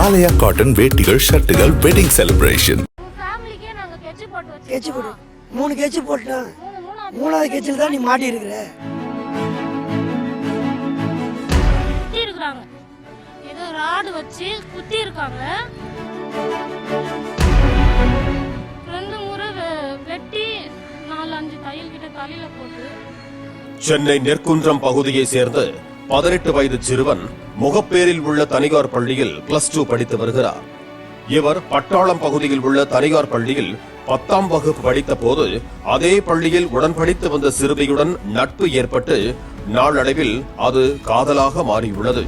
ஆலயா cotton வேட்டிகள் ஷர்ட்டுகள் wedding celebration. கெச்சு போடு 3 கெச்சு போட்டா 3வது கெச்சில் தான் நீ மாட்டி இருக்கிற. ஏதோ ராடு வச்சு குத்தி இருக்காங்க. 2 முறை வெட்டி 4-5 தையல் கிட்ட தலையில போட்டு. சென்னை நெற்குன்றம் பகுதியை சேர்ந்த 18 வயது சிறுவன் முகப்பேரில் உள்ள தனியார் பள்ளியில் +2 படித்து வருகிறார். இவர் பட்டாளம் பகுதியில் உள்ள தனியார் பள்ளியில் 10ஆம் வகுப்பு படித்த போது அதே பள்ளியில் உடன் படித்து வந்த சிறுமியுடன் நட்பு ஏற்பட்டு நாளடைவில் அது காதலாக மாறியுள்ளது.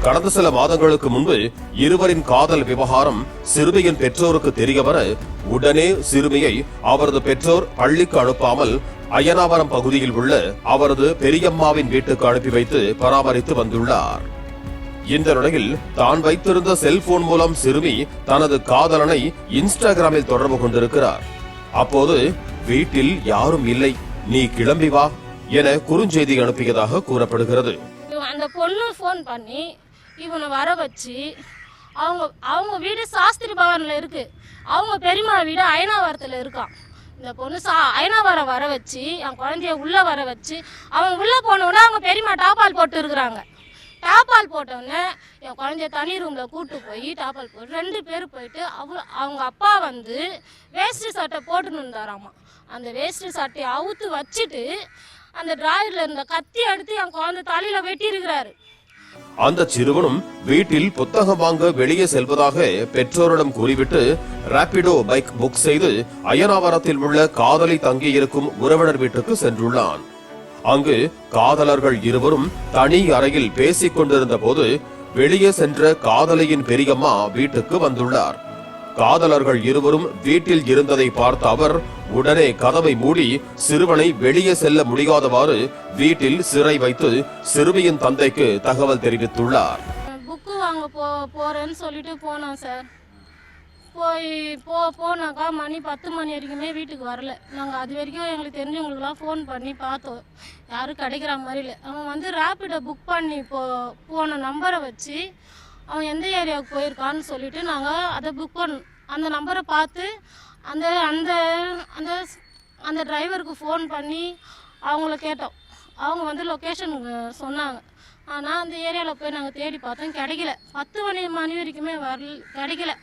கடந்த சில மாதங்களுக்கு முன்பு இருவரின் காதல் விவகாரம் சிறுமியின் பெற்றோருக்கு தெரியவர உடனே சிறுமியை அவரது பெற்றோர் பள்ளிக்கு அனுப்பாமல் அய்யனாவரம் பகுதியில் உள்ள அவரது பெரியம்மாவின் வீட்டுக்கு அனுப்பி வைத்து பராமரித்து வந்துள்ளார். இந்த நிலையில் தான் வைத்திருந்த செல்போன் மூலம் சிறுமி தனது காதலனை இன்ஸ்டாகிராமில் தொடர்பு கொண்டிருக்கிறார். அப்போது வீட்டில் யாரும் இல்லை, நீ கிளம்பி வா என குறுஞ்செய்தி அனுப்பியதாக கூறப்படுகிறது. அந்த பொண்ணு போன் பண்ணி இவனை வர வச்சு அவங்க வீடு சாஸ்திரி பவன்ல இருக்கு, அவங்க பெரியம்மா வீடு அயனாவரத்துல இருக்கான். இந்த பொண்ணு அயனாவரம் வர வச்சு என் குழந்தைய உள்ள வர வச்சு அவங்க உள்ள போனவுடனே அவங்க பெரியம்மா டாப்பால் போட்டு இருக்கிறாங்க. டாப்பால் போட்டவுடனே என் குழந்தைய தனி ரூம்ல கூட்டு போய் டாப்பால் போட்டு 2 பேர் போயிட்டு அவங்க அப்பா வந்து வேஷ்டி சட்டை போட்டுன்னு இருந்தாராமா. அந்த வேஷ்டி சட்டையை அவுத்து வச்சுட்டு அந்த டிராயர்ல இருந்த கத்தி எடுத்து என் குழந்தை தலையில வெட்டி இருக்கிறாரு. அந்த சிறுவனும் வீட்டில் புத்தகம் வாங்க வெளியே செல்வதாக பெற்றோரிடம் கூறிவிட்டு ராபிடோ பைக் புக் செய்து அய்யனாவரத்தில் உள்ள காதலி தங்கியிருக்கும் உறவினர் வீட்டுக்கு சென்றுள்ளான். அங்கு காதலர்கள் இருவரும் தனி அறையில் பேசிக் கொண்டிருந்த போது வெளியே சென்ற காதலியின் பெரியம்மா வீட்டுக்கு வந்துள்ளார். காதலர்கள் இருவரும் வீட்டில் இருந்ததை பார்த்த அவர் உடனே கதவை மூடி சிறுவனை வெளியே செல்ல முடியாதவாறு வீட்டில் சிறை வைத்து சிறுமியின் தந்தைக்கு தகவல் தெரிவித்துள்ளார். புக்கு வாங்க போறேன்னு சொல்லிட்டு போனோம் சார். போனாக்கா மணி 10 மணி வரைக்குமே வீட்டுக்கு வரல. நாங்கள் அது வரைக்கும் எங்களுக்கு தெரிஞ்சவங்களுக்குலாம் ஃபோன் பண்ணி பார்த்தோம், யாரும் கிடைக்கிற மாதிரி இல்லை. அவன் வந்து ரேப்பிடோ புக் பண்ணி போன நம்பரை வச்சு அவன் எந்த ஏரியாவுக்கு போயிருக்கான்னு சொல்லிட்டு நாங்கள் அதை புக் அந்த நம்பரை பார்த்து அந்த அந்த அந்த அந்த டிரைவருக்கு ஃபோன் பண்ணி அவங்கள கேட்டோம். அவங்க வந்து லொக்கேஷனுக்கு சொன்னாங்க. ஆனால் அந்த ஏரியாவில் போய் நாங்கள் தேடி பார்த்தோம், கிடைக்கல. 10 மணி வரைக்குமே கிடைக்கல.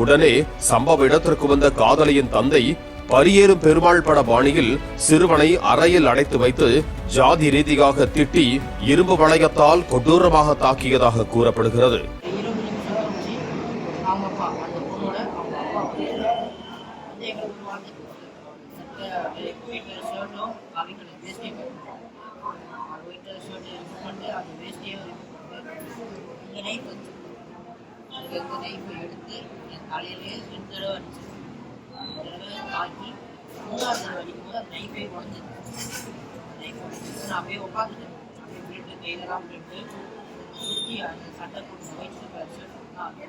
உடனே சம்பவ இடத்திற்கு வந்த காதலியின் தந்தை பரியேறும் பெருமாள் பட பாணியில் சிறுவனை அறையில் அடைத்து வைத்து ஜாதி ரீதியாக திட்டி இரும்பு வளையத்தால் கொடூரமாக தாக்கியதாக கூறப்படுகிறது. எடுத்து என் தலையிலேயே 2 தடவை அடிச்சு தாக்கி 3வது தடவை அடிக்கும்போது அந்த நைஃபே உடஞ்சிது. நைஃப் உடஞ்சிட்டு நான் அப்படியே உட்காந்துட்டேன். அப்படியே பிளட்டு கையிலலாம் பிளட்டு சுற்றி அந்த சட்டை போட்டு வயிற்று ஷர்ட் அப்படியே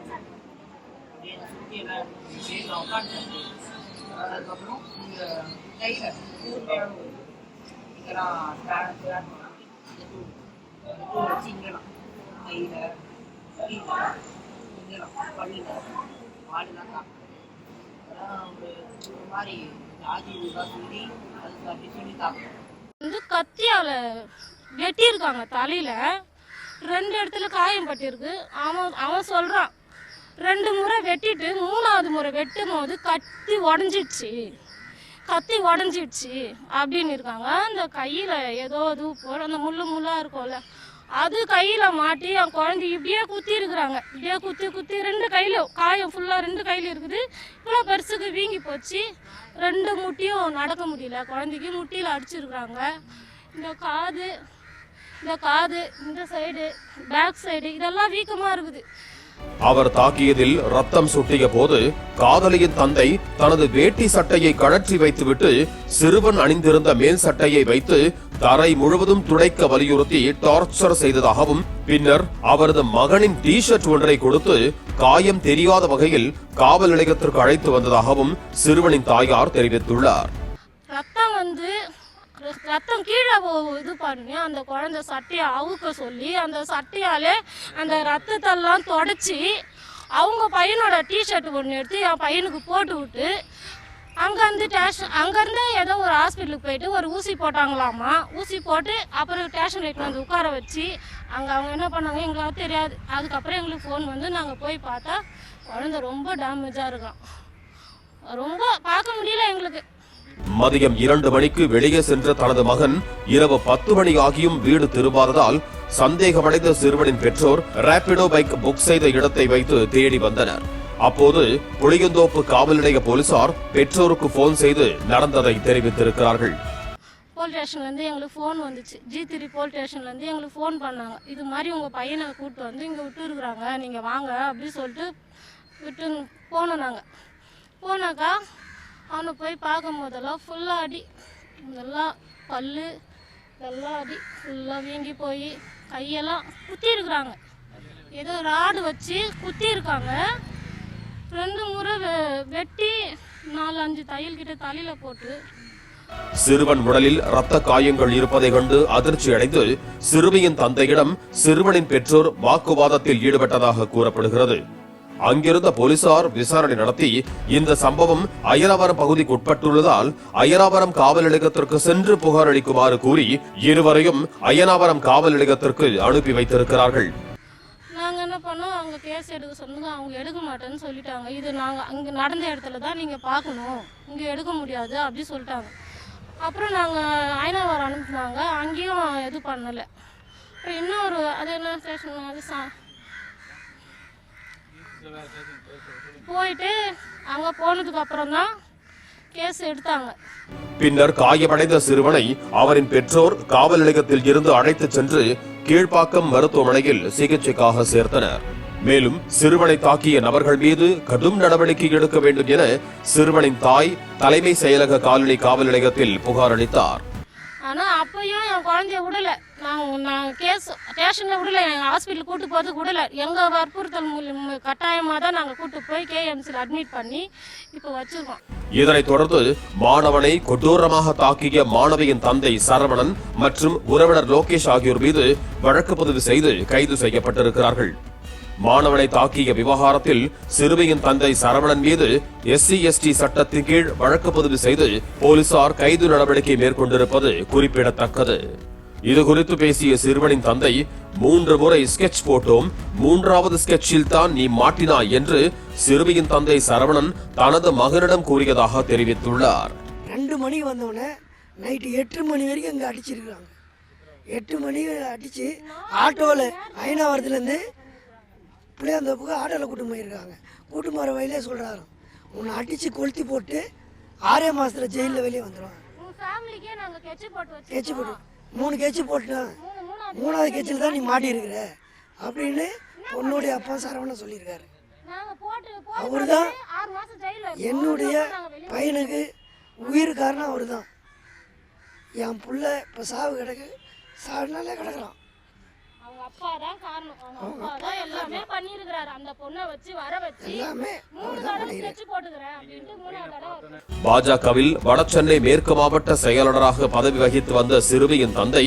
அந்த சுற்றி எல்லாம் நான் உட்காந்துட்டேன். அதுக்கப்புறம் இங்கே கையில் இங்கெல்லாம் ஸ்டாண்ட் வச்சு இங்கெல்லாம் கையில் கத்தியால வெட்டி இருக்காங்க தலையில. 2 இடத்துல காயம் பட்டிருக்கு. அவன் சொல்றான் 2 முறை வெட்டிட்டு 3வது முறை வெட்டும் போது கத்தி உடஞ்சிடுச்சு அப்படின்னு இருக்காங்க. அந்த கையில ஏதோ இது போட அந்த முள்ளா இருக்கும்ல, அது கையில மாட்டி என் குழந்தை இப்படியே குத்தி இருக்கிறாங்க. இப்படியே குத்தி 2 கையில காயம் ஃபுல்லா 2 கையில இருக்குது. இவ்வளோ பெருசுக்கு வீங்கி போச்சு. 2 முட்டியும் நடக்க முடியல. குழந்தைக்கு முட்டியில அடிச்சிருக்கிறாங்க. இந்த காது இந்த சைடு பேக் சைடு இதெல்லாம் வீக்கமா இருக்குது. அவர் தாக்கியதில் ரத்தம் சொட்டிய போது காதலியின் தந்தை தனது வேட்டி சட்டையை கழற்றி வைத்துவிட்டு சிறுவன் அணிந்திருந்த மேல் சட்டையை வைத்து தரை முழுவதும் துடைக்க வலியுறுத்தி டார்ச்சர் செய்ததாகவும் பின்னர் அவரது மகனின் டி-ஷர்ட் ஒன்றை கொடுத்து காயம் தெரியாத வகையில் காவல் நிலையத்திற்கு அழைத்து வந்ததாகவும் சிறுவனின் தாயார் தெரிவித்துள்ளார். ரத்தம் கீழே இது பண்ணி அந்த குழந்தை சட்டையை அவுக்க சொல்லி அந்த சட்டையாலே அந்த ரத்தத்தெல்லாம் தொடச்சி அவங்க பையனோட டிஷர்ட் ஒன்று எடுத்து என் பையனுக்கு போட்டு விட்டு அங்கேருந்து ஏதோ ஒரு ஹாஸ்பிட்டலுக்கு போயிட்டு ஒரு ஊசி போட்டாங்களாமா. ஊசி போட்டு அப்புறம் ஸ்டேஷன் எடுத்து வந்து உட்கார வச்சு அங்கே அவங்க என்ன பண்ணாங்க எங்களுக்கு தெரியாது. அதுக்கப்புறம் எங்களுக்கு ஃபோன் வந்து நாங்கள் போய் பார்த்தா குழந்தை ரொம்ப டேமேஜாக இருக்கான். ரொம்ப பார்க்க முடியல எங்களுக்கு. மதியம் 2 மணிக்கு வெளியே சென்ற தனது மகன் இரவு 10 மணி ஆகியும் வீடு திரும்பாததால் சந்தேகமடைந்த சிறுவனின் பெற்றோர் ராபிடோ பைக் புக் செய்த இடத்தை வைத்து தேடி வந்தனர். அப்போது புளியந்தோப்பு காவல் நிலைய போலீசார் பெற்றோருக்கு போன் செய்து நடந்ததை தெரிவித்திருக்கிறார்கள். போலீஸ் ஸ்டேஷன்லேருந்து எங்களுக்கு ஃபோன் வந்துச்சு. G3 போலீஸ் ஸ்டேஷன்லேருந்து எங்களுக்கு ஃபோன் பண்ணாங்க. இது மாதிரி உங்கள் பையனை கூப்பிட்டு வந்து இங்கே விட்டுருக்குறாங்க, நீங்கள் வாங்க அப்படின்னு சொல்லிட்டு விட்டு போனோம். நாங்கள் போனாக்கா அவனை போய் பார்க்கும் போதெல்லாம் ஃபுல்லாக அடி, இதெல்லாம் பல் இதெல்லாம் அடி ஃபுல்லாக வீங்கி போய் கையெல்லாம் குத்தி இருக்கிறாங்க. ஏதோ ராடு வச்சு குத்தி இருக்காங்க. 2 முறை வெட்டி 4-5 தையல் கிட்ட தலையில் போட்டு. சிறுவன் உடலில் ரத்த காயங்கள் இருப்பதை கண்டு அதிர்ச்சி அடைந்து சிறுமியின் தந்தையிடம் சிறுவனின் பெற்றோர் வாக்குவாதத்தில் ஈடுபட்டதாக கூறப்படுகிறது. அங்கிருந்த போலீசார் விசாரணை நடத்தி இந்த சம்பவம் அய்யனாவரம் பகுதிக்கு உட்பட்டுள்ளதால் அய்யனாவரம் காவல் நிலையத்திற்கு சென்று புகார் அளிக்குமாறு கூறி இருவரையும் அய்யனாவரம் காவல் நிலையத்திற்கு அனுப்பி வைத்திருக்கிறார்கள். நாங்கள் என்ன பண்ணோம், அவங்க கேஸ் எடுக்க சொன்னாங்க. அவங்க எடுக்க மாட்டேன்னு சொல்லிட்டாங்க. இது நாங்கள் அங்கே நடந்த இடத்துல தான் நீங்கள் பார்க்கணும், இங்கே எடுக்க முடியாது அப்படி சொல்லிட்டாங்க. அப்புறம் நாங்கள் அய்யனாவரம் அனுப்புனாங்க. அங்கேயும் இது பண்ணலை. அப்புறம் இன்னொரு அது என்ன ஸ்டேஷன் அது போயிட்டு அங்கே போனதுக்கு அப்புறம் தான் கேஸ் எடுத்தாங்க. பின்னர் காயமடைந்த சிறுவனை அவரின் பெற்றோர் காவல் நிலையத்தில் இருந்து அழைத்துச் சென்று கீழ்ப்பாக்கம் மருத்துவமனையில் சிகிச்சைக்காக சேர்த்தனர். மேலும் சிறுவனை தாக்கிய நபர்கள் மீது கடும் நடவடிக்கை எடுக்க வேண்டும் என சிறுவனின் தாய் தலைமை செயலக காலனி காவல் நிலையத்தில் புகார் அளித்தார். ஆனால் அப்பயும் என் குழந்தைய விடலை. நான் கேஸ் ஸ்டேஷனில் விடலை, எங்கள் ஹாஸ்பிட்டல் கூட்டு போகிறதுக்கு விடலை. எங்கள் வற்புறுத்தல் கட்டாயமாக தான் நாங்கள் கூட்டு போய் KMCயில் அட்மிட் பண்ணி இப்போ வச்சிருக்கோம். இதனைத் தொடர்ந்து மாணவனை கொடூரமாக தாக்கிய மாணவியின் தந்தை சரவணன் மற்றும் உறவினர் லோகேஷ் ஆகியோர் மீது வழக்கு பதிவு செய்து கைது செய்யப்பட்டிருக்கிறார்கள். மாணவனை தாக்கிய விவகாரத்தில் சிறுமியின் தந்தை சரவணன் மீது SC/ST சட்டத்தின் கீழ் வழக்கு பதிவு செய்து போலீசார் கைது நடவடிக்கை மேற்கொண்டிருப்பது குறிப்பிடத்தக்கது. இதுகுறித்து பேசிய சிறுவனின் தந்தை 3 முறை ஸ்கெட்ச் போட்டோம், 3வது ஸ்கெட்சில் தான் நீ மாட்டினாய் என்று சிறுமியின் தந்தை சரவணன் தனது மகனிடம் கூறியதாக தெரிவித்துள்ளார். 2 மணிக்கு வந்தோடனே நைட்டு 8 மணி வரைக்கும் இங்கே அடிச்சிருக்கிறாங்க. 8 மணிக்கு அடித்து ஆட்டோவில் அய்யனாவரத்துலேருந்து புளியந்தோப்புக்கு ஆட்டோவில் கூட்டு போயிருக்காங்க. கூட்டு போகிற வழியிலே சொல்கிறாரு, உன்னை அடித்து கொளுத்தி போட்டு 6 மாதத்தில் ஜெயிலில் வெளியே வந்துடுவாங்க. கெச்சு போட்டு 3 கெச்சு போட்டுட்டான், 3வது கெச்சில் தான் நீ மாட்டியிருக்கிற அப்படின்னு பொண்ணுடைய அப்பா சரவணன் சொல்லியிருக்காரு. அவர் தான் என்னுடைய பையனுக்கு உயிர் காரணம் அவர் தான். என் புள்ள இப்போ சாவு கிடக்கு, சாவுனாலே கிடக்குறான். அவங்க அப்பா தான் காரணம். அவங்க அப்பா தான் எல்லாமே பண்ணியிருக்கிறாரு. அந்த பொண்ணை வச்சு வர வச்சு எல்லாமே 3 தடவை ஸ்கெட்ச் போட்டுக்கிறேன் அப்படின்ட்டு 3வது தடவை. பாஜகவில் வடசென்னை மேற்கு மாவட்ட செயலாளராக பதவி வகித்து வந்த சிறுமியின் தந்தை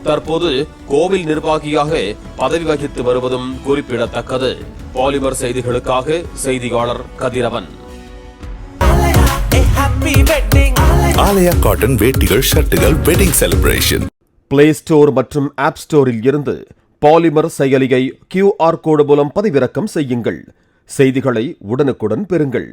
தற்போது கோவில் நிர்வாகியாக பதவி வகித்து வருவதும் குறிப்பிடத்தக்கது. பாலிமர் செய்திகளுக்காக செய்தியாளர் கதிரவன். ஆலயா காட்டன் வேட்டிகள் ஷர்ட்டுகள் வெட்டிங் செலிப்ரேஷன். பிளே ஸ்டோர் மற்றும் ஆப் ஸ்டோரில் இருந்து பாலிமர் செயலியை QR கோடு மூலம் பதிவிறக்கம் செய்யுங்கள். செய்திகளை உடனுக்குடன் பெறுங்கள்.